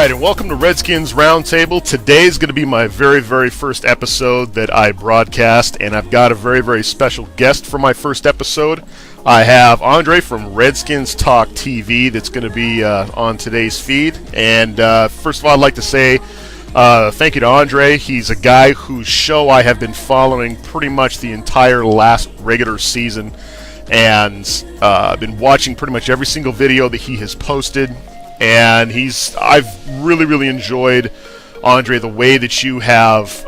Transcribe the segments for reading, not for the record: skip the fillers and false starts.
right, and welcome to Redskins Roundtable. Today's going to be my very, very first episode that I broadcast, and I've got a very, very special guest for my first episode. I have Andre from Redskins Talk TV that's going to be on today's feed. And first of all, I'd like to say thank you to Andre. He's a guy whose show I have been following pretty much the entire last regular season, and I've been watching pretty much every single video that he has posted. And I've really, really enjoyed, Andre, the way that you have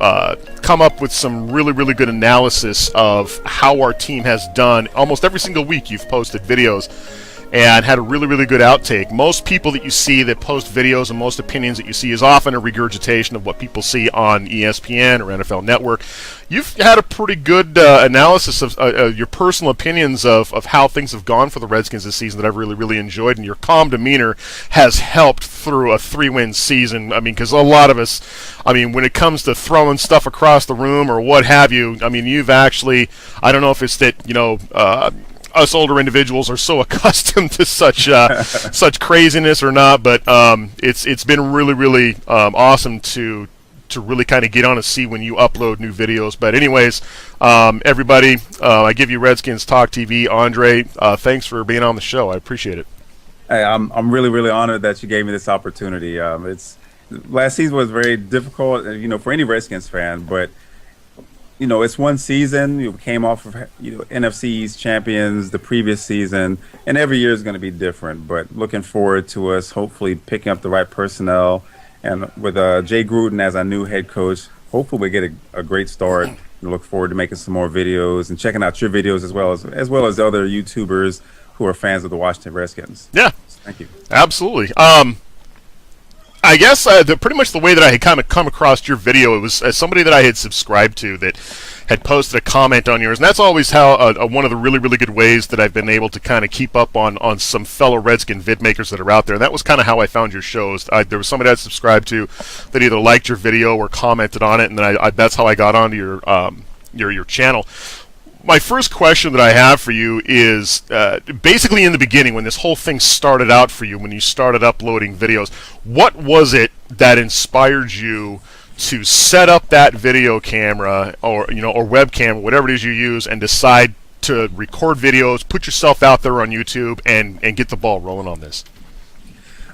come up with some really, really good analysis of how our team has done. Almost every single week you've posted videos and had a really, really good outtake. Most people that you see that post videos and most opinions that you see is often a regurgitation of what people see on ESPN or NFL Network. You've had a pretty good analysis of your personal opinions of how things have gone for the Redskins this season that I've really, really enjoyed, and your calm demeanor has helped through a 3-win season. I mean, because a lot of us, I mean, when it comes to throwing stuff across the room or what have you, I mean, you've actually, I don't know if it's that, us older individuals are so accustomed to such craziness or not, but it's been really, really awesome to really kind of get on and see when you upload new videos. But anyways, everybody, I give you Redskins Talk TV. Andre, thanks for being on the show. I appreciate it. Hey, I'm really, really honored that you gave me this opportunity. Last season was very difficult, for any Redskins fan, but it's one season. You came off of NFC's champions the previous season, and every year is going to be different. But looking forward to us hopefully picking up the right personnel, and with Jay Gruden as our new head coach, hopefully we get a great start. We look forward to making some more videos and checking out your videos as well as other YouTubers who are fans of the Washington Redskins. Yeah, thank you. Absolutely. I guess pretty much the way that I had kind of come across your video, it was as somebody that I had subscribed to that had posted a comment on yours, and that's always how one of the really, really good ways that I've been able to kind of keep up on some fellow Redskin vidmakers that are out there. And that was kind of how I found your shows. There was somebody I'd subscribed to that either liked your video or commented on it, and then that's how I got onto your channel. My first question that I have for you is basically in the beginning, when this whole thing started out for you, when you started uploading videos, what was it that inspired you to set up that video camera or webcam, whatever it is you use, and decide to record videos, put yourself out there on YouTube, and get the ball rolling on this?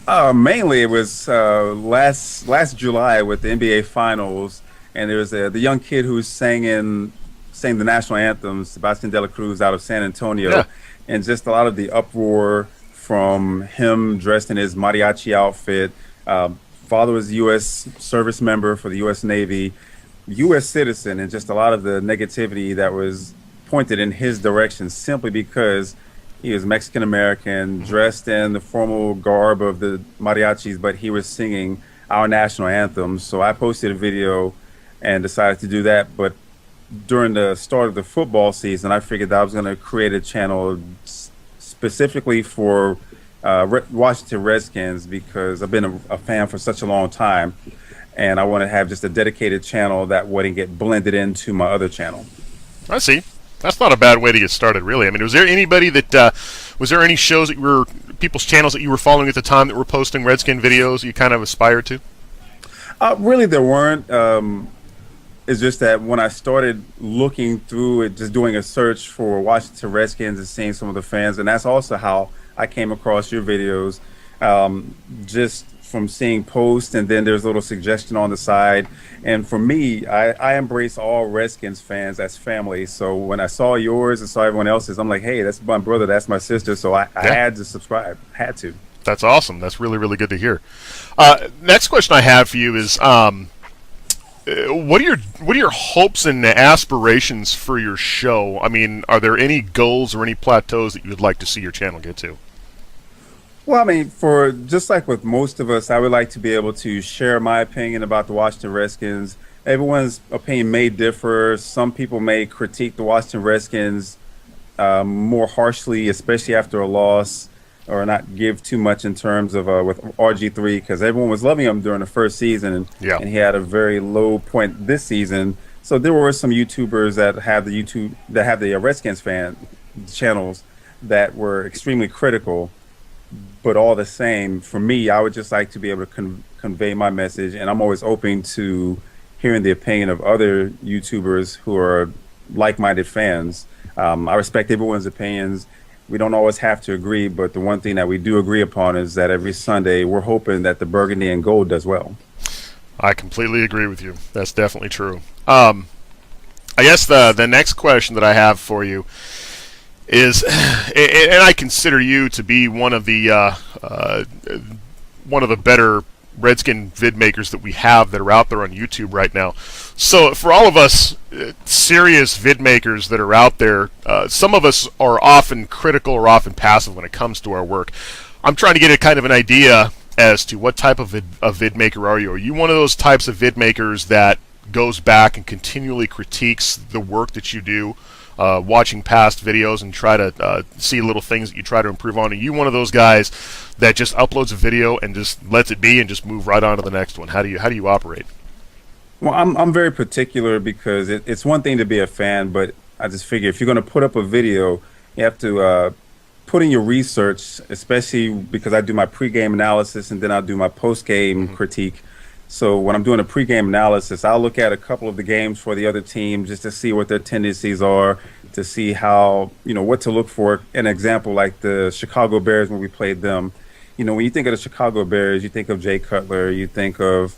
Mainly, it was last July with the NBA Finals, and there was the young kid who sang the national anthem, Sebastian De La Cruz, out of San Antonio. Yeah. And just a lot of the uproar from him dressed in his mariachi outfit. Father was a U.S. service member for the U.S. Navy, U.S. citizen, and just a lot of the negativity that was pointed in his direction simply because he was Mexican-American, dressed in the formal garb of the mariachis, but he was singing our national anthem. So I posted a video and decided to do that. But during the start of the football season, I figured that I was going to create a channel specifically for Washington Redskins because I've been a fan for such a long time, and I want to have just a dedicated channel that wouldn't get blended into my other channel. I see. That's not a bad way to get started, really. I mean, was there anybody was there any shows people's channels that you were following at the time that were posting Redskin videos you kind of aspired to? Really, there weren't. It's just that when I started looking through it, just doing a search for Washington Redskins and seeing some of the fans, and that's also how I came across your videos, just from seeing posts, and then there's a little suggestion on the side. And for me, I embrace all Redskins fans as family. So when I saw yours and saw everyone else's, I'm like, hey, that's my brother, that's my sister. So I had to subscribe, had to. That's awesome. That's really, really good to hear. Next question I have for you is, what are your hopes and aspirations for your show? I mean, are there any goals or any plateaus that you would like to see your channel get to? Well, I mean, for just like with most of us, I would like to be able to share my opinion about the Washington Redskins. Everyone's opinion may differ. Some people may critique the Washington Redskins more harshly, especially after a loss, or not give too much in terms of with RG3, because everyone was loving him during the first season, and he had a very low point this season. So there were some YouTubers that have the Redskins fan channels that were extremely critical. But all the same, for me, I would just like to be able to convey my message, and I'm always open to hearing the opinion of other YouTubers who are like-minded fans. I respect everyone's opinions. We don't always have to agree, but the one thing that we do agree upon is that every Sunday we're hoping that the burgundy and gold does well. I completely agree with you. That's definitely true. I guess the next question that I have for you is, and I consider you to be one of the better Redskin vid makers that we have that are out there on YouTube right now. So for all of us serious vid makers that are out there, some of us are often critical or often passive when it comes to our work. I'm trying to get a kind of an idea as to what type of vid maker are you? Are you one of those types of vid makers that goes back and continually critiques the work that you do, watching past videos and try to see little things that you try to improve on? Are you one of those guys that just uploads a video and just lets it be and just move right on to the next one? How do you operate? Well, I'm very particular because it's one thing to be a fan, but I just figure if you're going to put up a video, you have to put in your research, especially because I do my pregame analysis and then I'll do my postgame critique. So when I'm doing a pregame analysis, I'll look at a couple of the games for the other team just to see what their tendencies are, to see how, what to look for. An example like the Chicago Bears when we played them. When you think of the Chicago Bears, you think of Jay Cutler, you think of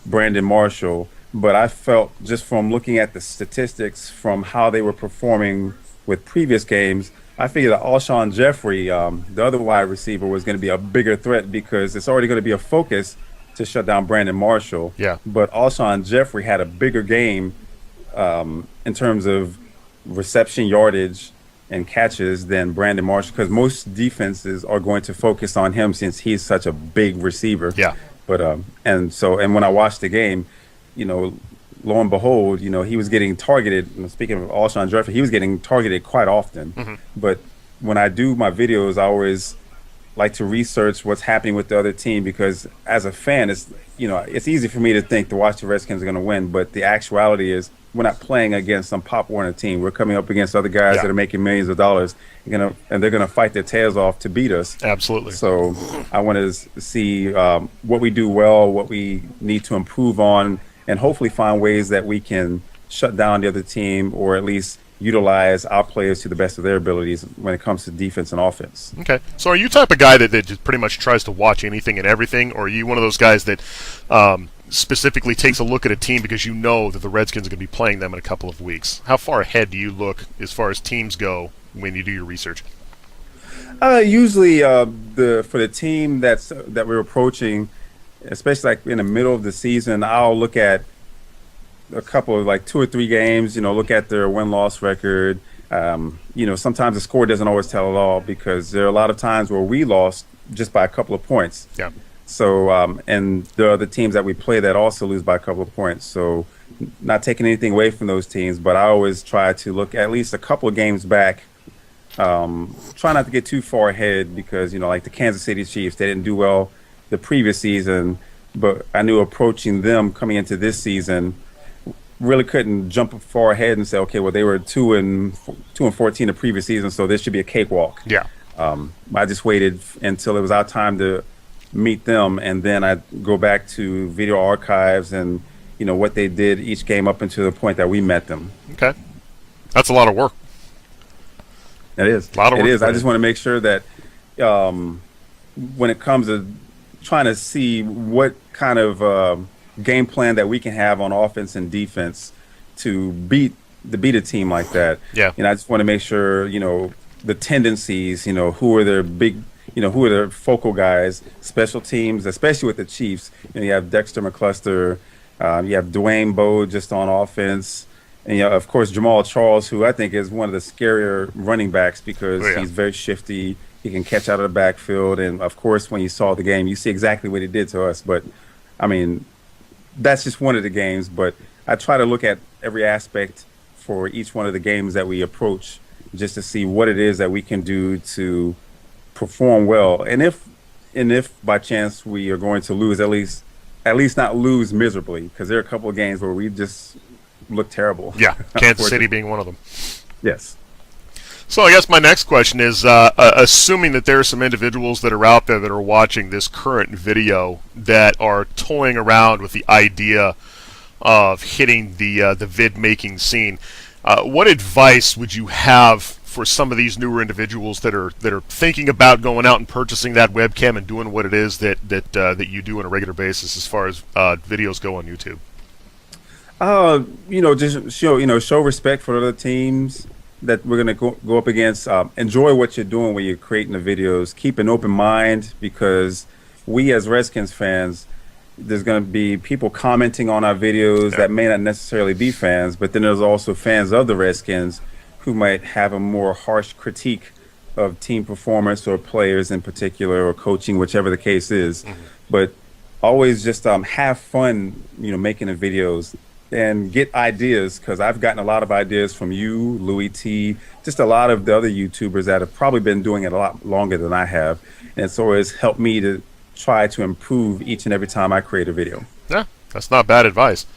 Brandon Marshall. But I felt just from looking at the statistics from how they were performing with previous games, I figured that Alshon Jeffrey, the other wide receiver, was going to be a bigger threat because it's already going to be a focus to shut down Brandon Marshall. Yeah. But Alshon Jeffrey had a bigger game in terms of reception yardage and catches than Brandon Marshall, because most defenses are going to focus on him since he's such a big receiver. Yeah. But and when I watched the game, lo and behold, he was getting targeted. Speaking of Alshon Jeffrey, he was getting targeted quite often. But when I do my videos, I always like to research what's happening with the other team, because as a fan, it's easy for me to think the Washington Redskins are going to win, but the actuality is we're not playing against some Pop Warner team. We're coming up against other guys that are making millions of dollars, and they're going to fight their tails off to beat us. Absolutely. So I want to see what we do well, what we need to improve on, and hopefully find ways that we can shut down the other team, or at least utilize our players to the best of their abilities when it comes to defense and offense. Okay. So are you the type of guy that just pretty much tries to watch anything and everything, or are you one of those guys that specifically takes a look at a team because you know that the Redskins are going to be playing them in a couple of weeks? How far ahead do you look as far as teams go when you do your research? Usually for the team that we're approaching, especially like in the middle of the season, I'll look at a couple of like 2 or 3 games, look at their win-loss record. Sometimes the score doesn't always tell it all, because there are a lot of times where we lost just by a couple of points. Yeah. So, and there are other teams that we play that also lose by a couple of points. So not taking anything away from those teams, but I always try to look at least a couple of games back. Try not to get too far ahead, because, like the Kansas City Chiefs, they didn't do well the previous season, but I knew approaching them coming into this season, really couldn't jump far ahead and say, okay, well, they were 2-14 the previous season, so this should be a cakewalk. Yeah. I just waited until it was our time to meet them, and then I go back to video archives and what they did each game up until the point that we met them. Okay. That's a lot of work. It is. A lot of work. It is. I just want to make sure that when it comes to trying to see what kind of game plan that we can have on offense and defense to beat a team like that. Yeah. I just want to make sure, the tendencies, who are their big, who are their focal guys, special teams, especially with the Chiefs. You have Dexter McCluster, you have Dwayne Bowe just on offense, and of course Jamal Charles, who I think is one of the scarier running backs, because he's very shifty. He can catch out of the backfield, and of course when you saw the game, you see exactly what he did to us. But I mean, that's just one of the games, but I try to look at every aspect for each one of the games that we approach, just to see what it is that we can do to perform well. And if by chance we are going to lose, at least not lose miserably, because there are a couple of games where we just look terrible. Yeah, Kansas City being one of them. Yes. So I guess my next question is, assuming that there are some individuals that are out there that are watching this current video that are toying around with the idea of hitting the vid making scene, what advice would you have for some of these newer individuals that are thinking about going out and purchasing that webcam and doing what it is that you do on a regular basis as far as videos go on YouTube? Just show respect for other teams that we're going to go up against. Enjoy what you're doing when you're creating the videos. Keep an open mind, because we as Redskins fans, there's going to be people commenting on our videos that may not necessarily be fans, but then there's also fans of the Redskins who might have a more harsh critique of team performance or players in particular, or coaching, whichever the case is. But always just have fun, making the videos, and get ideas, because I've gotten a lot of ideas from you, Louis T, just a lot of the other YouTubers that have probably been doing it a lot longer than I have. And it's always helped me to try to improve each and every time I create a video. Yeah, that's not bad advice.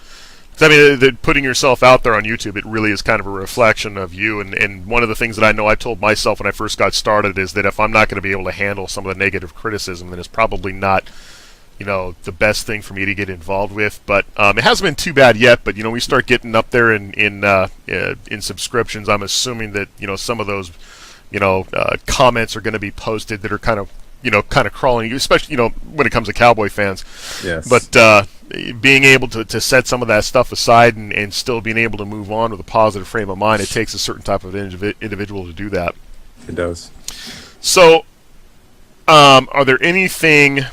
I mean, putting yourself out there on YouTube, it really is kind of a reflection of you. And one of the things that I know I told myself when I first got started is that if I'm not going to be able to handle some of the negative criticism, then it's probably not the best thing for me to get involved with. But it hasn't been too bad yet. But we start getting up there in subscriptions. I'm assuming that some of those comments are going to be posted that are kind of crawling, especially when it comes to Cowboy fans. Yes. But being able to set some of that stuff aside and still being able to move on with a positive frame of mind, it takes a certain type of individual to do that. It does. So, is there anything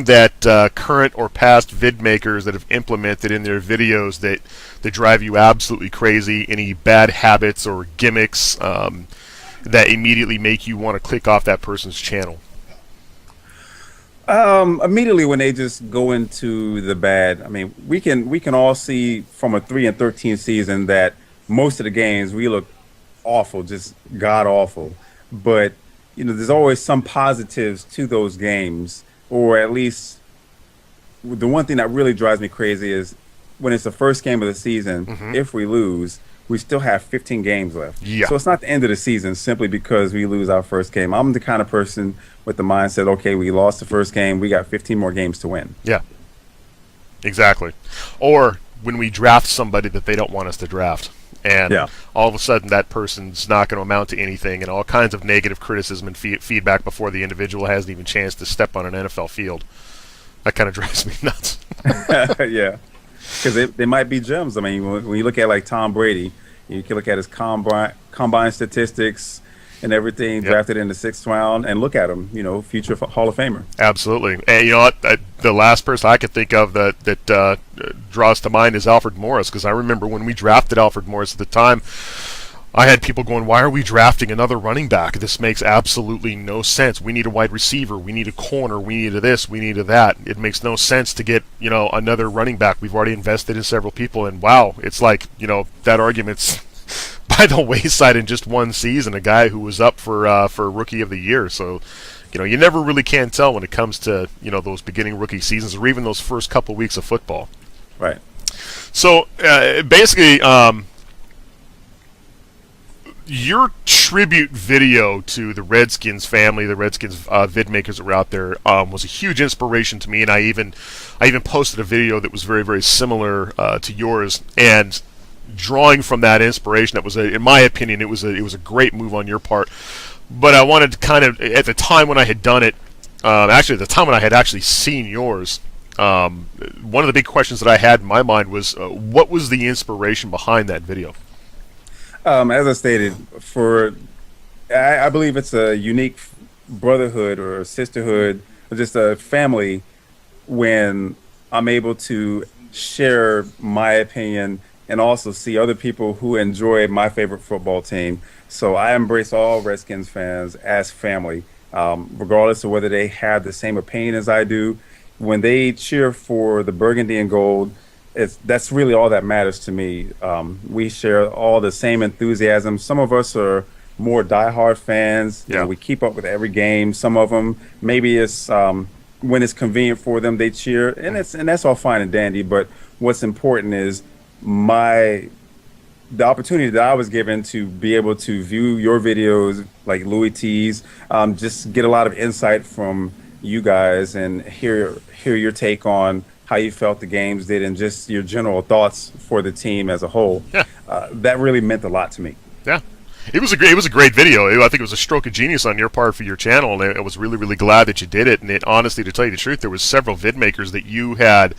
that current or past vid makers that have implemented in their videos that drive you absolutely crazy? Any bad habits or gimmicks that immediately make you want to click off that person's channel? Immediately when they just go into the bad, I mean, we can all see from a 3-13 season that most of the games we look awful, just god awful. But there's always some positives to those games, or at least the one thing that really drives me crazy is when it's the first game of the season. If we lose, we still have 15 games left. Yeah. So it's not the end of the season simply because we lose our first game. I'm the kind of person with the mindset, okay, we lost the first game, we got 15 more games to win. Yeah, exactly. Or when we draft somebody that they don't want us to draft, and all of a sudden that person's not going to amount to anything, and all kinds of negative criticism and feedback before the individual hasn't even a chance to step on an NFL field. That kind of drives me nuts. Yeah. Because they might be gems. I mean, when you look at like Tom Brady, you can look at his combine statistics and everything, drafted in the 6th round, and look at him, future Hall of Famer. Absolutely. And you know what? The last person I could think of that draws to mind is Alfred Morris, because I remember when we drafted Alfred Morris at the time, I had people going, why are we drafting another running back? This makes absolutely no sense. We need a wide receiver. We need a corner. We need a this. We need a that. It makes no sense to get, another running back. We've already invested in several people, and wow, it's like, that argument's by the wayside in just one season, a guy who was up for Rookie of the Year. So, you never really can tell when it comes to, those beginning rookie seasons or even those first couple weeks of football. Right. So, basically, your tribute video to the Redskins family, the Redskins vid makers that were out there, was a huge inspiration to me, and I even posted a video that was very, very similar to yours. And drawing from that inspiration, that was in my opinion, it was a great move on your part. But I wanted to kind of, at the time when I had done it, actually at the time when I had actually seen yours, one of the big questions that I had in my mind was, what was the inspiration behind that video? As I stated, I believe it's a unique brotherhood or sisterhood, or just a family, when I'm able to share my opinion and also see other people who enjoy my favorite football team. So I embrace all Redskins fans as family, regardless of whether they have the same opinion as I do. When they cheer for the burgundy and gold, that's really all that matters to me. We share all the same enthusiasm. Some of us are more diehard fans. Yeah. We keep up with every game. Some of them, maybe it's when it's convenient for them, they cheer, and that's all fine and dandy. But what's important is my the opportunity that I was given to be able to view your videos, like Louis T's, just get a lot of insight from you guys and hear your take on how you felt the games did and just your general thoughts for the team as a whole. Yeah. That really meant a lot to me. Yeah. It was a great video. I think it was a stroke of genius on your part for your channel, and I was really, really glad that you did it. And honestly, to tell you the truth, there was several vid makers that you had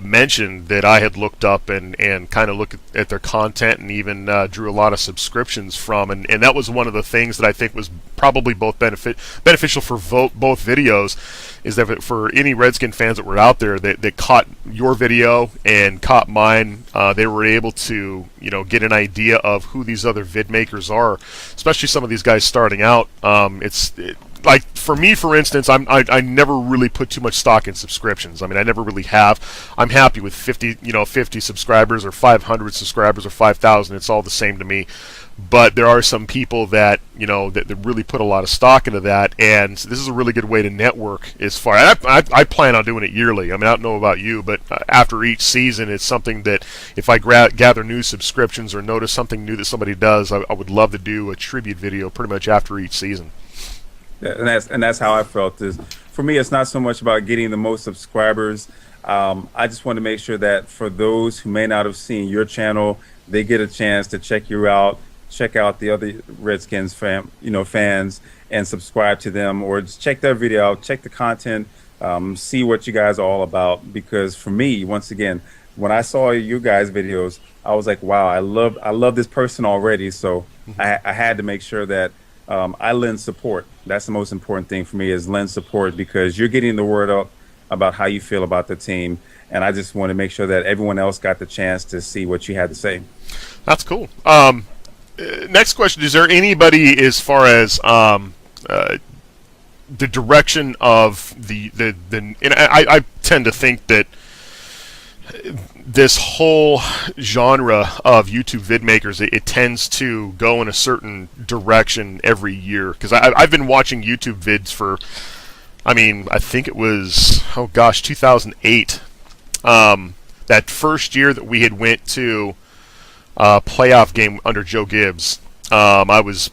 mentioned that I had looked up and kind of looked at their content and even drew a lot of subscriptions from. And that was one of the things that I think was probably both beneficial for both videos, is that for any Redskin fans that were out there that caught your video and caught mine, they were able to get an idea of who these other vid makers are, especially some of these guys starting out. Like for me, for instance, I never really put too much stock in subscriptions. I mean, I never really have. I'm happy with 50 subscribers or 500 subscribers or 5,000. It's all the same to me. But there are some people that that really put a lot of stock into that, and this is a really good way to network. As far I plan on doing it yearly. I mean, I don't know about you, but after each season, it's something that if I gather new subscriptions or notice something new that somebody does, I would love to do a tribute video pretty much after each season. Yeah, and that's how I felt. Is for me, it's not so much about getting the most subscribers. I just want to make sure that for those who may not have seen your channel, they get a chance to check you out, check out the other Redskins fans, and subscribe to them, or just check their video out, check the content, see what you guys are all about. Because for me, once again, when I saw you guys' videos, I was like, wow, I love this person already. So I had to make sure that I lend support. That's the most important thing for me, is lend support, because you're getting the word out about how you feel about the team, and I just want to make sure that everyone else got the chance to see what you had to say. That's cool. Next question: is there anybody, as far as the direction of the and I tend to think that this whole genre of YouTube vid makers, it tends to go in a certain direction every year, because I've been watching YouTube vids for, I think it was 2008, that first year that we had went to a playoff game under Joe Gibbs. I was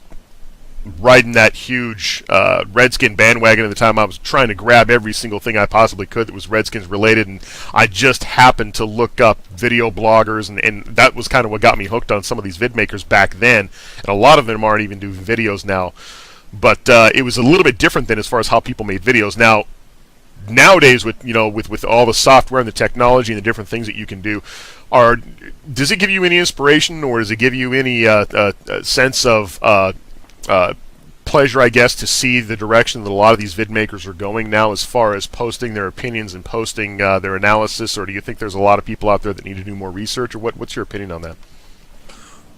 riding that huge Redskin bandwagon at the time. I was trying to grab every single thing I possibly could that was Redskins related, and I just happened to look up video bloggers, and that was kind of what got me hooked on some of these vid makers back then, and a lot of them aren't even doing videos now. But it was a little bit different than as far as how people made videos. Nowadays, with all the software and the technology and the different things that you can do, does it give you any inspiration, or does it give you any sense of pleasure, I guess, to see the direction that a lot of these vid makers are going now, as far as posting their opinions and posting their analysis? Or do you think there's a lot of people out there that need to do more research, or what's your opinion on that?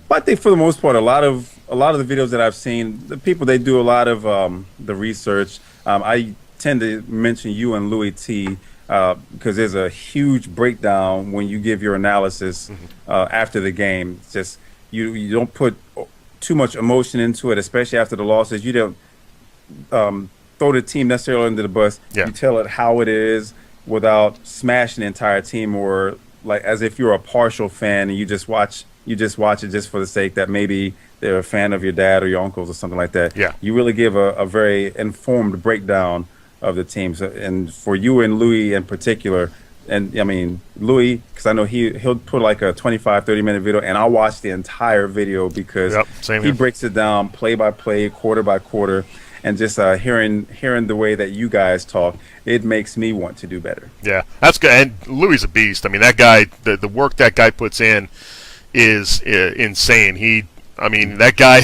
Well, I think for the most part, a lot of the videos that I've seen, the people, they do a lot of the research. I tend to mention you and Louis T, because there's a huge breakdown when you give your analysis after the game. It's just you don't put too much emotion into it, especially after the losses. You don't throw the team necessarily under the bus. Yeah. You tell it how it is without smashing the entire team, or like as if you're a partial fan and you just watch it just for the sake that maybe they're a fan of your dad or your uncles or something like that. Yeah. You really give a very informed breakdown of the team. So, and for you and Louis in particular, and I mean Louis, because I know he'll put like a 25-30 minute video, and I'll watch the entire video, because he breaks it down play by play, quarter by quarter, and just hearing the way that you guys talk, it makes me want to do better. Yeah, that's good. And Louis is a beast. I mean, that guy, the work that guy puts in is insane. That guy,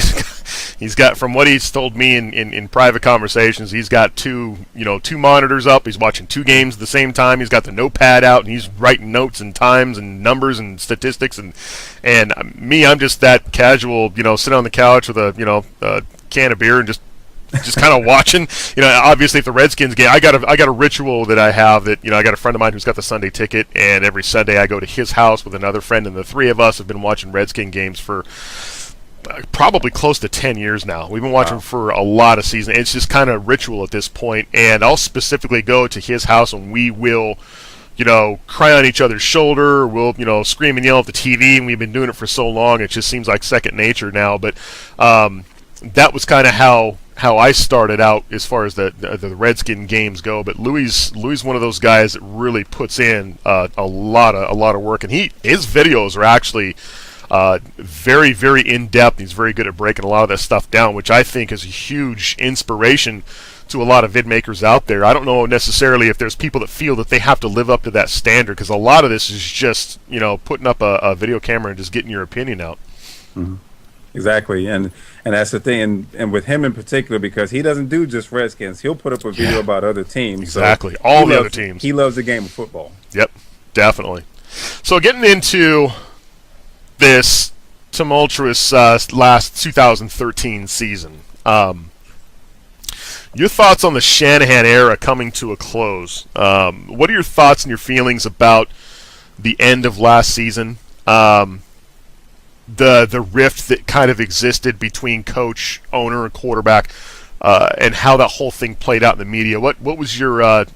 he's got, from what he's told me in private conversations, he's got two monitors up. He's watching two games at the same time. He's got the notepad out, and he's writing notes and times and numbers and statistics. And me, I'm just that casual, sitting on the couch with a can of beer and just kind of watching. Obviously, if the Redskins game, I got a ritual that I have, that I got a friend of mine who's got the Sunday ticket, and every Sunday I go to his house with another friend, and the three of us have been watching Redskin games for probably close to 10 years now. We've been watching for a lot of seasons. It's just kind of ritual at this point, and I'll specifically go to his house, and we will cry on each other's shoulder. We'll, scream and yell at the TV, and we've been doing it for so long, it just seems like second nature now. But that was kind of how I started out as far as the Redskin games go. But Louis one of those guys that really puts in a lot of work, and his videos are actually very, very in depth. He's very good at breaking a lot of that stuff down, which I think is a huge inspiration to a lot of vid makers out there. I don't know necessarily if there's people that feel that they have to live up to that standard, because a lot of this is just putting up a video camera and just getting your opinion out. Mm-hmm. Exactly, and that's the thing, and with him in particular, because he doesn't do just Redskins. He'll put up a video about other teams. Exactly, so all the other teams. He loves the game of football. Yep, definitely. So getting into this tumultuous last 2013 season, your thoughts on the Shanahan era coming to a close. What are your thoughts and your feelings about the end of last season? The rift that kind of existed between coach, owner, and quarterback, and how that whole thing played out in the media. What was your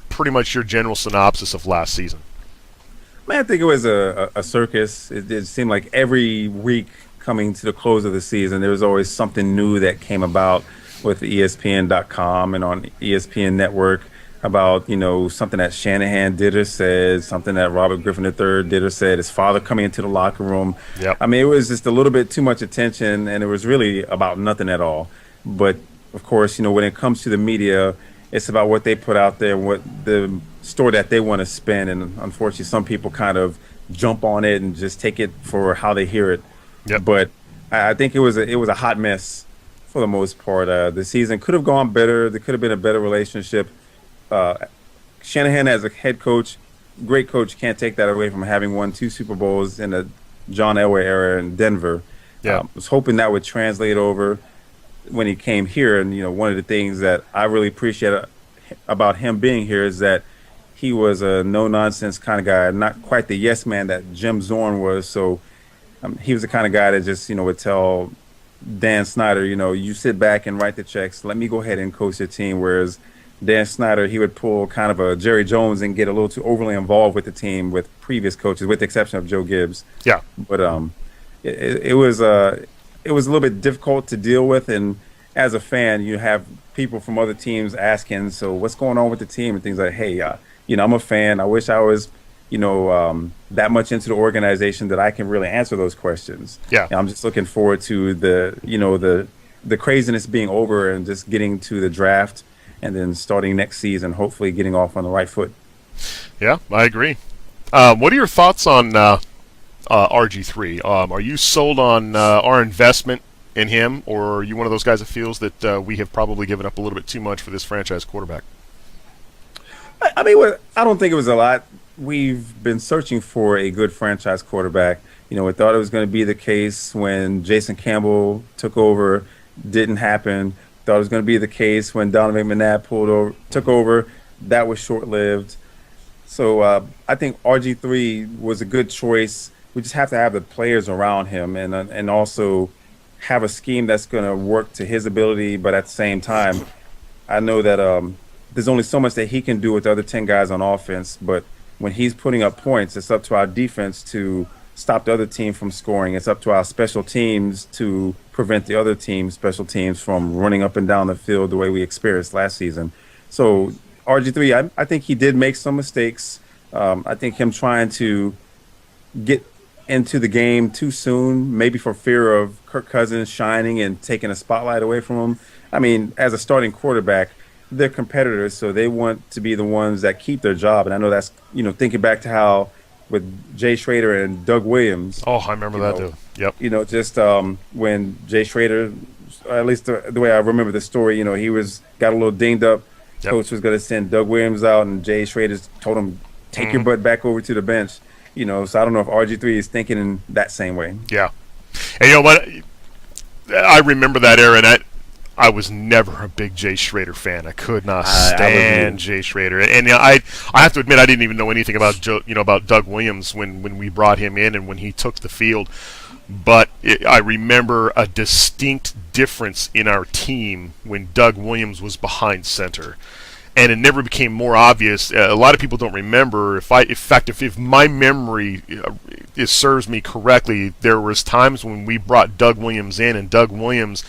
pretty much your general synopsis of last season? Man, I think it was a circus. It seemed like every week coming to the close of the season, there was always something new that came about with ESPN.com and on ESPN Network about, something that Shanahan did or said, something that Robert Griffin III did or said, his father coming into the locker room. Yep. I mean, it was just a little bit too much attention, and it was really about nothing at all. But, of course, when it comes to the media, it's about what they put out there, what the story that they want to spin, and unfortunately, some people kind of jump on it and just take it for how they hear it. Yep. But I think it was a hot mess for the most part. The season could have gone better. There could have been a better relationship. Shanahan as a head coach, great coach, can't take that away from having won 2 Super Bowls in the John Elway era in Denver. Yeah. Was hoping that would translate over when he came here. And, one of the things that I really appreciate about him being here is that he was a no-nonsense kind of guy, not quite the yes man that Jim Zorn was. So he was the kind of guy that just, would tell Dan Snyder, you sit back and write the checks. Let me go ahead and coach your team. Whereas Dan Snyder, he would pull kind of a Jerry Jones and get a little too overly involved with the team with previous coaches, with the exception of Joe Gibbs. Yeah. But it was a little bit difficult to deal with, and as a fan, you have people from other teams asking, so what's going on with the team and things like, hey, I'm a fan. I wish I was, that much into the organization that I can really answer those questions. Yeah. And I'm just looking forward to the craziness being over and just getting to the draft. And then starting next season, hopefully getting off on the right foot. Yeah, I agree. What are your thoughts on RG3? Are you sold on our investment in him, or are you one of those guys that feels that we have probably given up a little bit too much for this franchise quarterback? I mean, I don't think it was a lot. We've been searching for a good franchise quarterback. We thought it was going to be the case when Jason Campbell took over. Didn't happen. Thought it was going to be the case when Donovan McNabb took over. That was short-lived. So I think RG3 was a good choice. We just have to have the players around him and also have a scheme that's going to work to his ability. But at the same time, I know that there's only so much that he can do with the other 10 guys on offense. But when he's putting up points, it's up to our defense to stop the other team from scoring. It's up to our special teams to prevent the other team's special teams from running up and down the field the way we experienced last season. So RG3, I think he did make some mistakes. I think him trying to get into the game too soon, maybe for fear of Kirk Cousins shining and taking a spotlight away from him. I mean, as a starting quarterback, they're competitors, so they want to be the ones that keep their job. And I know that's, thinking back to how with Jay Schrader and Doug Williams. Oh, I remember that too. Yep. Just when Jay Schrader, at least the way I remember the story, he got a little dinged up. Yep. Coach was going to send Doug Williams out, and Jay Schrader told him, take your butt back over to the bench. So I don't know if RG3 is thinking in that same way. Yeah. And you know what? I remember that era, and I was never a big Jay Schrader fan. I could not stand Jay Schrader, and I have to admit I didn't even know anything about about Doug Williams when we brought him in and when he took the field. But I remember a distinct difference in our team when Doug Williams was behind center, and it never became more obvious. A lot of people don't remember. If my memory it serves me correctly, there was times when we brought Doug Williams in, and Doug Williams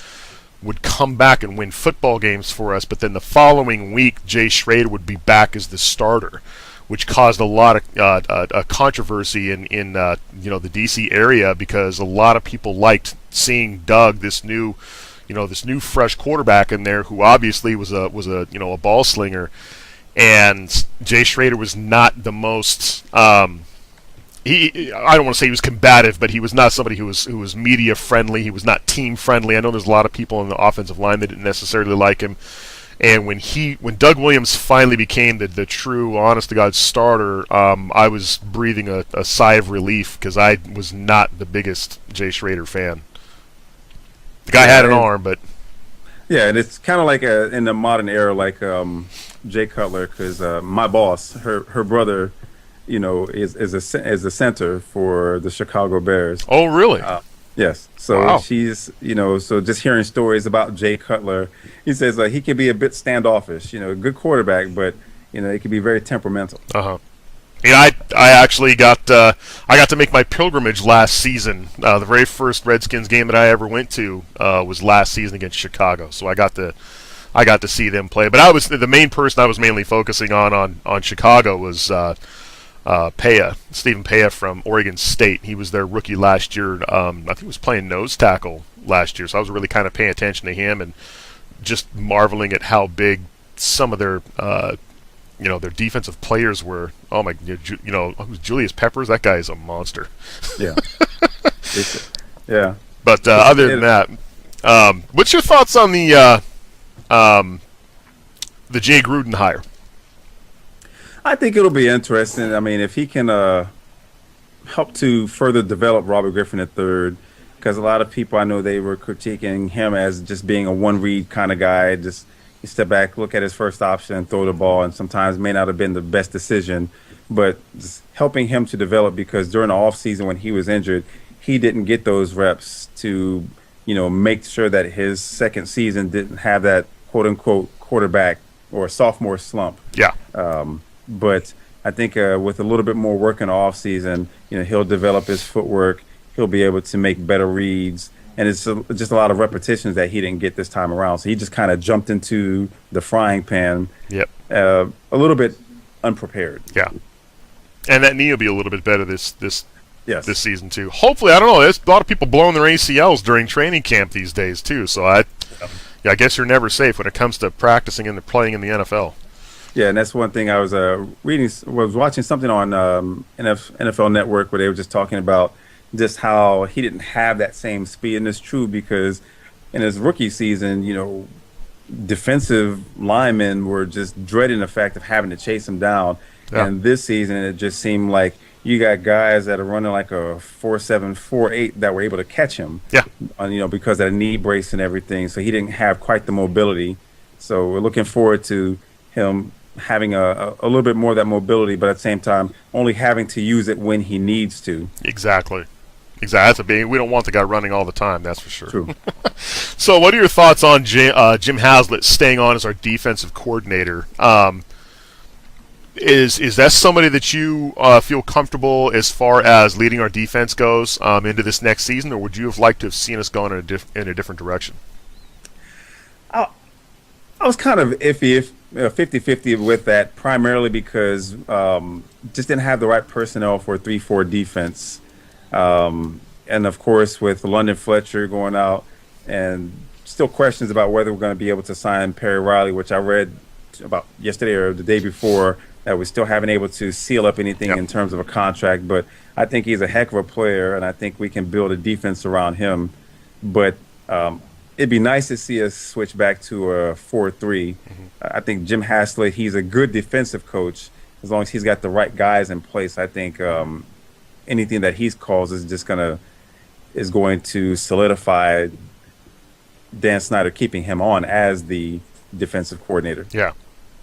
would come back and win football games for us, but then the following week, Jay Schrader would be back as the starter, which caused a lot of controversy in the DC area, because a lot of people liked seeing Doug, this new fresh quarterback in there, who obviously was a ball slinger, and Jay Schrader was not the most. I don't want to say he was combative, but he was not somebody who was media friendly. He was not team friendly. I know there's a lot of people on the offensive line that didn't necessarily like him. And when Doug Williams finally became the true, honest to God starter, I was breathing a sigh of relief, because I was not the biggest Jay Schrader fan. The guy had an arm, but yeah, and it's kind of like in the modern era, like Jay Cutler, because my boss, her brother, is a center for the Chicago Bears. Oh, really? Yes. So wow. She's, so just hearing stories about Jay Cutler, he says he can be a bit standoffish, a good quarterback, but he can be very temperamental. Uh-huh. Yeah, I actually got to make my pilgrimage last season. The very first Redskins game that I ever went to was last season against Chicago. So I got to see them play. But I was the main person I was mainly focusing on Chicago was Stephen Paya from Oregon State. He was their rookie last year. I think he was playing nose tackle last year. So I was really kind of paying attention to him and just marveling at how big some of their their defensive players were. Oh my, who's Julius Peppers? That guy is a monster. Yeah. Yeah. But other than that, what's your thoughts on the Jay Gruden hire? I think it'll be interesting. I mean, if he can help to further develop Robert Griffin III, because a lot of people I know, they were critiquing him as just being a one-read kind of guy, just you step back, look at his first option, and throw the ball, and sometimes may not have been the best decision, but just helping him to develop, because during the offseason when he was injured, he didn't get those reps to, make sure that his second season didn't have that quote-unquote quarterback or sophomore slump. Yeah. But I think with a little bit more work in the offseason, he'll develop his footwork, he'll be able to make better reads, and it's just a lot of repetitions that he didn't get this time around. So he just kind of jumped into the frying pan. Yep. A little bit unprepared. Yeah. And that knee will be a little bit better this Yes. this season too. Hopefully, I don't know. There's a lot of people blowing their ACLs during training camp these days too. So I guess you're never safe when it comes to practicing and playing in the NFL. Yeah, and that's one thing I was was watching something on NFL Network where they were just talking about just how he didn't have that same speed, and it's true because in his rookie season, defensive linemen were just dreading the fact of having to chase him down. Yeah. And this season, it just seemed like you got guys that are running like a 4.7, 4.8 that were able to catch him. Yeah. Because of the knee brace and everything. So he didn't have quite the mobility. So we're looking forward to him having a little bit more of that mobility, but at the same time, only having to use it when he needs to. Exactly. That's we don't want the guy running all the time, that's for sure. True. So what are your thoughts on Jim Haslett staying on as our defensive coordinator? Is that somebody that you feel comfortable as far as leading our defense goes into this next season, or would you have liked to have seen us going in a different direction? I was kind of iffy, 50-50 with that, primarily because just didn't have the right personnel for a 3-4 defense. And, of course, with London Fletcher going out, and still questions about whether we're going to be able to sign Perry Riley, which I read about yesterday or the day before, that we still haven't able to seal up anything in terms of a contract. But I think he's a heck of a player, and I think we can build a defense around him. But it'd be nice to see us switch back to a 4-3. Mm-hmm. I think Jim Haslett, he's a good defensive coach. As long as he's got the right guys in place, I think anything that he's calls is going to solidify Dan Snyder keeping him on as the defensive coordinator. Yeah,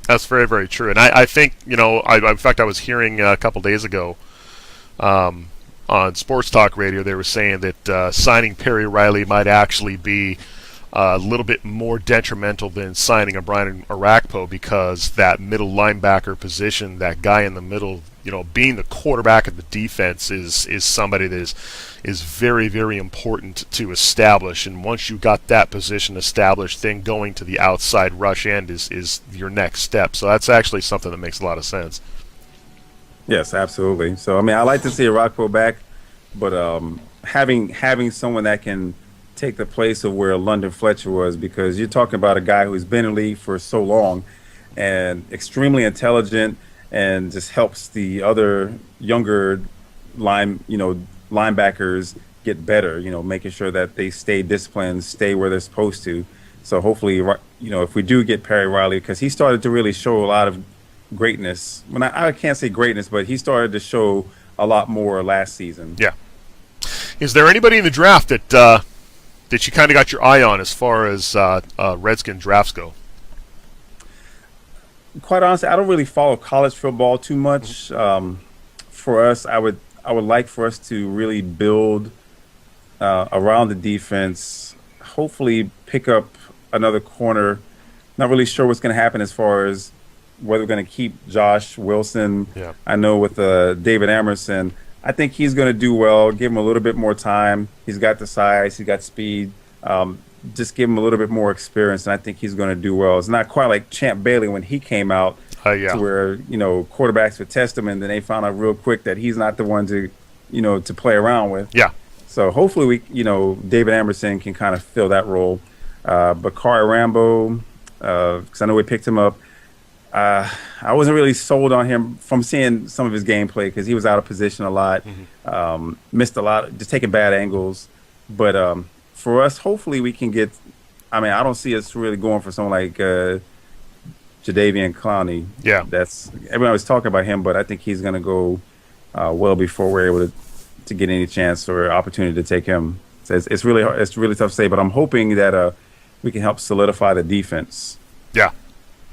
that's very, very true. And I think, in fact, I was hearing a couple days ago on Sports Talk Radio, they were saying that signing Perry Riley might actually be a little bit more detrimental than signing a Brian Arakpo, because that middle linebacker position, that guy in the middle, being the quarterback of the defense is somebody that is very, very important to establish. And once you got that position established, then going to the outside rush end is your next step. So that's actually something that makes a lot of sense. Yes, absolutely. So, I like to see Arakpo back, but having someone that can take the place of where London Fletcher was, because you're talking about a guy who's been in the league for so long and extremely intelligent and just helps the other younger linebackers get better, making sure that they stay disciplined, stay where they're supposed to. So hopefully, if we do get Perry Riley, because he started to really show a lot of greatness. When I can't say greatness, but he started to show a lot more last season. Yeah. Is there anybody in the draft that you kind of got your eye on as far as Redskin drafts go? Quite honestly, I don't really follow college football too much. For us, I would like for us to really build around the defense. Hopefully, pick up another corner. Not really sure what's going to happen as far as whether we're going to keep Josh Wilson. Yeah. I know with David Emerson, I think he's going to do well. Give him a little bit more time. He's got the size. He's got speed. Just give him a little bit more experience, and I think he's going to do well. It's not quite like Champ Bailey when he came out, yeah. to where quarterbacks would test him, and then they found out real quick that he's not the one to to play around with. Yeah. So hopefully David Emerson can kind of fill that role. Bakari Rambo, because I know we picked him up. I wasn't really sold on him from seeing some of his gameplay, because he was out of position a lot, missed a lot, just taking bad angles. But for us, hopefully we can get. I don't see us really going for someone like Jadeveon Clowney. Yeah, everyone was talking about him, but I think he's going to go well before we're able to get any chance or opportunity to take him. So it's really hard, it's really tough to say, but I'm hoping that we can help solidify the defense. Yeah.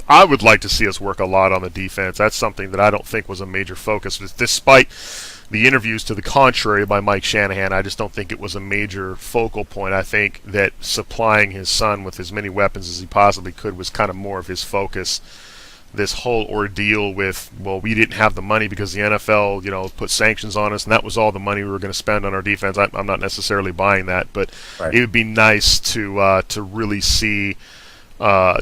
I would like to see us work a lot on the defense. That's something that I don't think was a major focus. Despite the interviews to the contrary by Mike Shanahan, I just don't think it was a major focal point. I think that supplying his son with as many weapons as he possibly could was kind of more of his focus. This whole ordeal with, we didn't have the money because the NFL, put sanctions on us, and that was all the money we were going to spend on our defense. I'm not necessarily buying that, but Right. It would be nice to really see a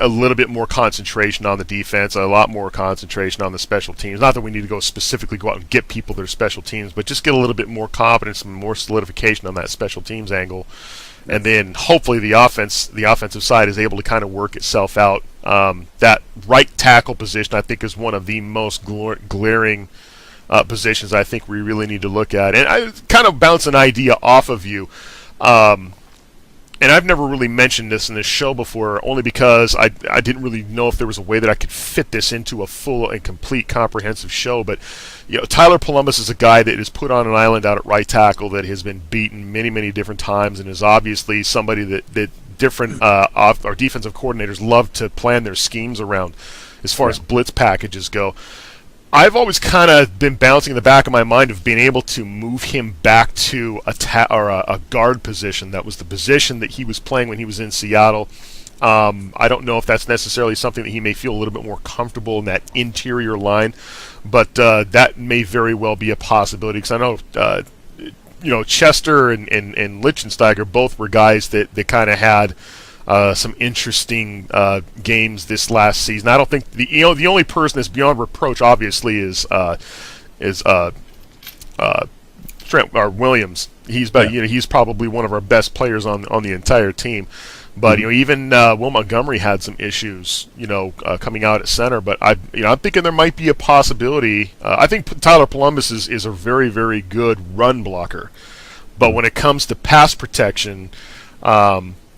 little bit more concentration on the defense, a lot more concentration on the special teams. Not that we need to specifically go out and get people that are special teams, but just get a little bit more confidence and more solidification on that special teams angle. And then hopefully the offensive side is able to kind of work itself out. That right tackle position, I think, is one of the most glaring positions I think we really need to look at. And I kind of bounce an idea off of you. And I've never really mentioned this in this show before, only because I didn't really know if there was a way that I could fit this into a full and complete comprehensive show. But Tyler Polumbus is a guy that is put on an island out at right tackle that has been beaten many, many different times, and is obviously somebody that different our defensive coordinators love to plan their schemes around as far as blitz packages go. I've always kind of been bouncing in the back of my mind of being able to move him back to a guard position. That was the position that he was playing when he was in Seattle. I don't know if that's necessarily something that he may feel a little bit more comfortable in that interior line, but that may very well be a possibility, because I know Chester and Lichtensteiger both were guys that kind of had some interesting games this last season. I don't think the only person that's beyond reproach, obviously, is Trent Williams. He's probably one of our best players on the entire team. But even Will Montgomery had some issues, coming out at center. But I'm thinking there might be a possibility. I think Tyler Polumbus is a very, very good run blocker, but when it comes to pass protection,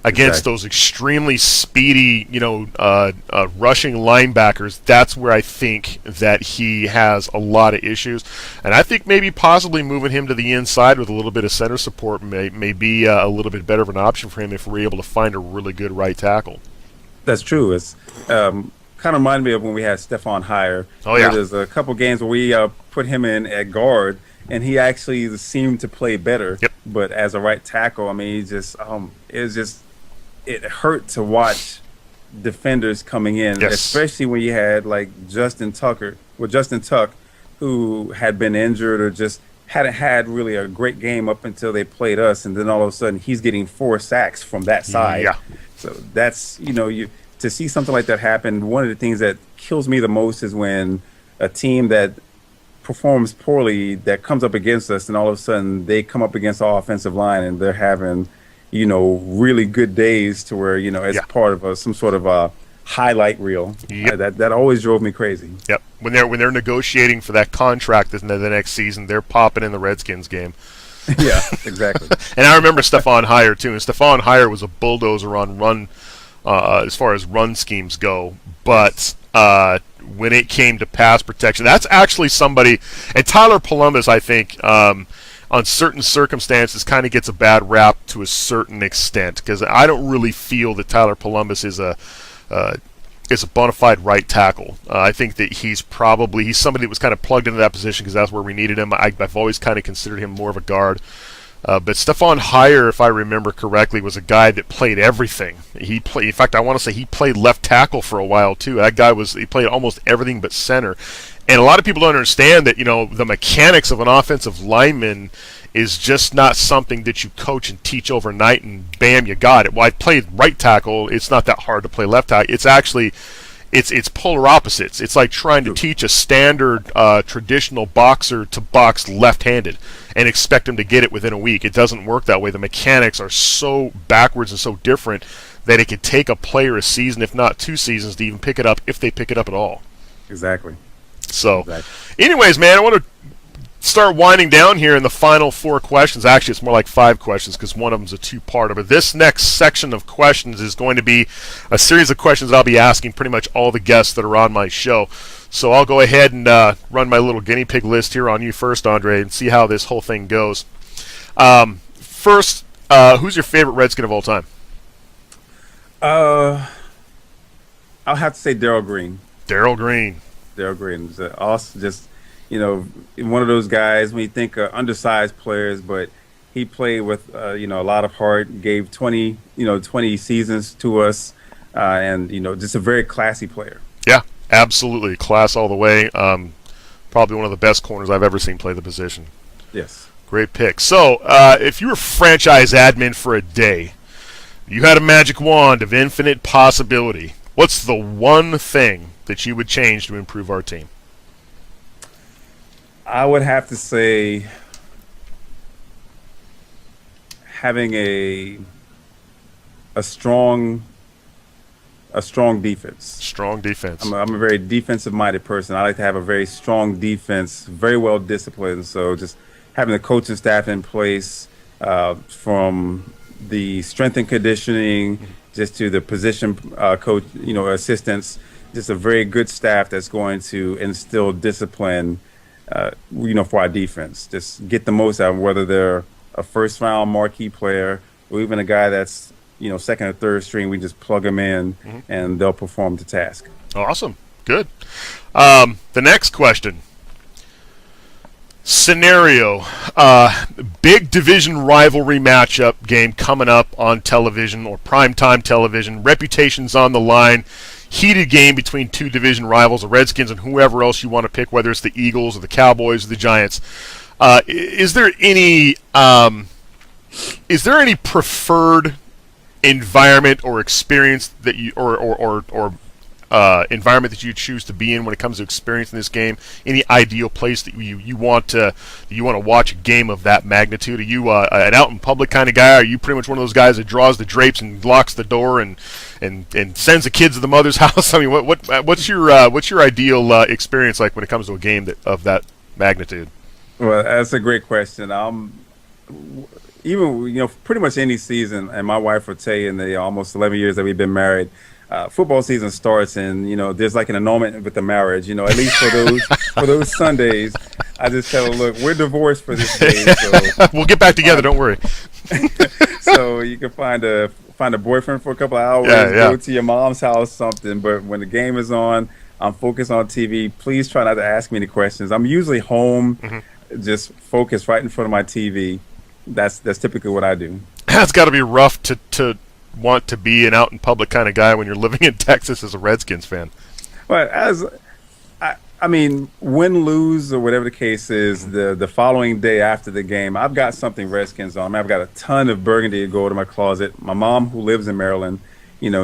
against those extremely speedy, rushing linebackers, that's where I think that he has a lot of issues. And I think maybe possibly moving him to the inside with a little bit of center support may be a little bit better of an option for him if we're able to find a really good right tackle. That's true. It's kind of reminded me of when we had Stephon Hire. Oh, yeah. There's a couple games where we put him in at guard, and he actually seemed to play better. Yep. But as a right tackle, he just it was just it hurt to watch defenders coming in, Yes. especially when you had like Justin Tuck, who had been injured or just hadn't had really a great game up until they played us, and then all of a sudden he's getting 4 sacks from that side. Yeah. So that's, you to see something like that happen. One of the things that kills me the most is when a team that performs poorly that comes up against us, and all of a sudden they come up against our offensive line and they're having, really good days to where, as Yeah. part of some sort of a highlight reel. Yep. That always drove me crazy. Yep. When they're negotiating for that contract the next season, they're popping in the Redskins game. Yeah, exactly. And I remember Stephon Heyer too. And Stephon Heyer was a bulldozer on run, as far as run schemes go. But when it came to pass protection, that's actually somebody. And Tyler Polumbus, I think, on certain circumstances, kind of gets a bad rap to a certain extent, because I don't really feel that Tyler Polumbus is a bona fide right tackle. I think that he's somebody that was kind of plugged into that position because that's where we needed him. I've always kind of considered him more of a guard. But Stephon Heyer, if I remember correctly, was a guy that played everything. In fact, I want to say he played left tackle for a while too. That guy he played almost everything but center. And a lot of people don't understand that, the mechanics of an offensive lineman is just not something that you coach and teach overnight and bam, you got it. Well, I played right tackle. It's not that hard to play left tackle. It's actually, it's polar opposites. It's like trying to teach a standard traditional boxer to box left-handed and expect him to get it within a week. It doesn't work that way. The mechanics are so backwards and so different that it could take a player a season, if not 2 seasons, to even pick it up, if they pick it up at all. Exactly. So, anyways, man, I want to start winding down here in the final 4 questions. Actually, it's more like 5 questions because one of them is a 2-parter. But this next section of questions is going to be a series of questions that I'll be asking pretty much all the guests that are on my show. So I'll go ahead and run my little guinea pig list here on you first, Andre, and see how this whole thing goes. First, who's your favorite Redskin of all time? I'll have to say Darrell Green. Darrell Green. Darrell Green is also just, one of those guys when you think undersized players, but he played with, a lot of heart, gave 20 seasons to us, and, just a very classy player. Yeah, absolutely. Class all the way. Probably one of the best corners I've ever seen play the position. Yes. Great pick. So, if you were franchise admin for a day, you had a magic wand of infinite possibility, what's the one thing that you would change to improve our team? I would have to say having a strong defense. Strong defense. I'm a very defensive-minded person. I like to have a very strong defense, very well disciplined. So just having the coaching staff in place, from the strength and conditioning, just to the position coach, assistants, just a very good staff that's going to instill discipline, for our defense. Just get the most out of them, whether they're a first-round marquee player or even a guy that's, second or third string. We just plug them in and they'll perform the task. Awesome. Good. The next question. Scenario. Big division rivalry matchup game coming up on television or primetime television. Reputation's on the line. Heated game between 2 division rivals, the Redskins and whoever else you want to pick, whether it's the Eagles or the Cowboys or the Giants. Is there any preferred environment or experience that you or environment that you choose to be in when it comes to experiencing this game? Any ideal place that you want to watch a game of that magnitude? Are you an out in public kind of guy? Are you pretty much one of those guys that draws the drapes and locks the door and sends the kids to the mother's house? I mean, what's your ideal experience like when it comes to a game of that magnitude? Well, that's a great question. Even pretty much any season, and my wife will tell you in the almost 11 years that we've been married, football season starts and there's like an annulment with the marriage. At least for those Sundays, I just tell her, look, we're divorced for this day, so we'll get back together. Don't worry. So you can find a boyfriend for a couple of hours, go to your mom's house, something. But when the game is on, I'm focused on TV. Please try not to ask me any questions. I'm usually home, just focused right in front of my TV. That's typically what I do. That's got to be rough to want to be an out in public kind of guy when you're living in Texas as a Redskins fan? But I mean, win, lose, or whatever the case is, the following day after the game, I've got something Redskins on. I mean, I've got a ton of burgundy gold in my closet. My mom, who lives in Maryland,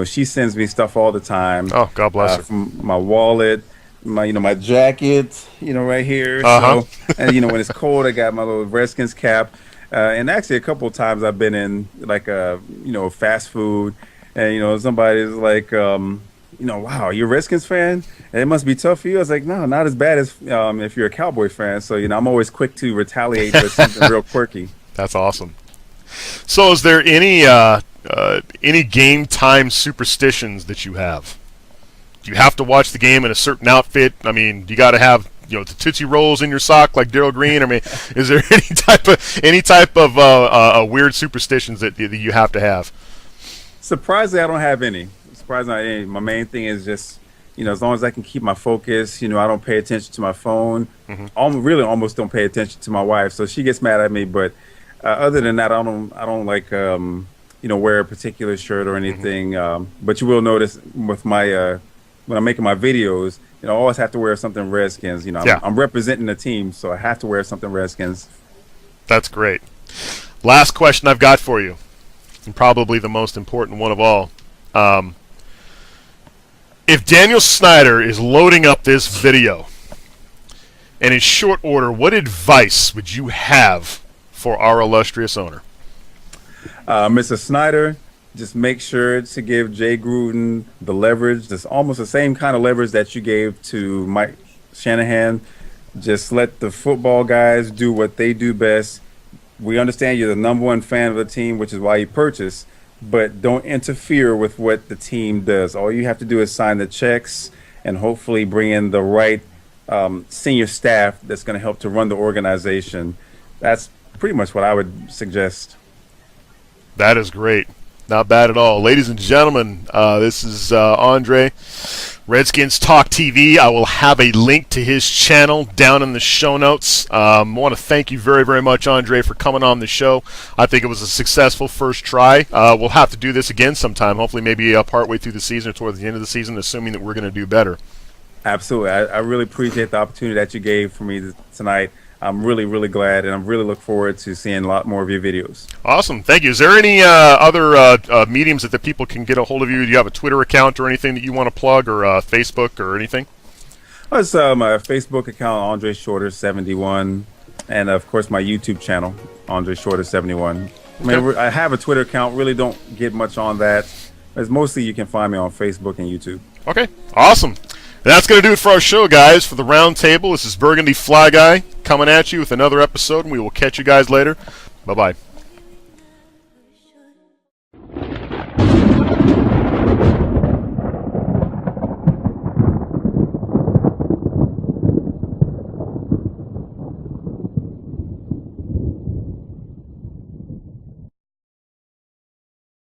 she sends me stuff all the time. Oh, God bless her. From my wallet, my jacket, right here. Uh-huh. So, and when it's cold, I got my little Redskins cap. And actually, a couple of times I've been in like fast food, and somebody's like, wow, you're a Redskins fan? It must be tough for you. I was like, no, not as bad as if you're a Cowboy fan. So I'm always quick to retaliate with something real quirky. That's awesome. So, is there any game time superstitions that you have? Do you have to watch the game in a certain outfit? I mean, do you got to have the Tootsie Rolls in your sock like Daryl Green? I mean, is there any type of weird superstitions that you have to have? Surprisingly, I don't have any. Surprisingly, my main thing is just as long as I can keep my focus. I don't pay attention to my phone. Mm-hmm. Really, almost don't pay attention to my wife, so she gets mad at me. But other than that, I don't like wear a particular shirt or anything. Mm-hmm. But you will notice with my when I'm making my videos, I always have to wear something Redskins. I'm representing the team, so I have to wear something Redskins. That's great. Last question I've got for you, and probably the most important one of all. If Daniel Snyder is loading up this video, and in short order, what advice would you have for our illustrious owner? Mr. Snyder, just make sure to give Jay Gruden the leverage. That's almost the same kind of leverage that you gave to Mike Shanahan. Just let the football guys do what they do best. We understand you're the number one fan of the team, which is why you purchased, but don't interfere with what the team does. All you have to do is sign the checks and hopefully bring in the right senior staff that's going to help to run the organization. That's pretty much what I would suggest. That is great. Not bad at all. Ladies and gentlemen, this is Andre, Redskins Talk TV. I will have a link to his channel down in the show notes. I want to thank you very, very much, Andre, for coming on the show. I think it was a successful first try. We'll have to do this again sometime, hopefully maybe partway through the season or towards the end of the season, assuming that we're going to do better. Absolutely. I really appreciate the opportunity that you gave for me tonight. I'm really, really glad, and I really look forward to seeing a lot more of your videos. Awesome. Thank you. Is there any other mediums that the people can get a hold of you? Do you have a Twitter account or anything that you want to plug, or Facebook or anything? It's my Facebook account, Andre Shorter 71, and, of course, my YouTube channel, Andre Shorter 71. I mean, I have a Twitter account. Really don't get much on that. It's mostly you can find me on Facebook and YouTube. Okay. Awesome. That's going to do it for our show, guys. For the round table, this is Burgundy Fly Guy coming at you with another episode, and we will catch you guys later. Bye-bye.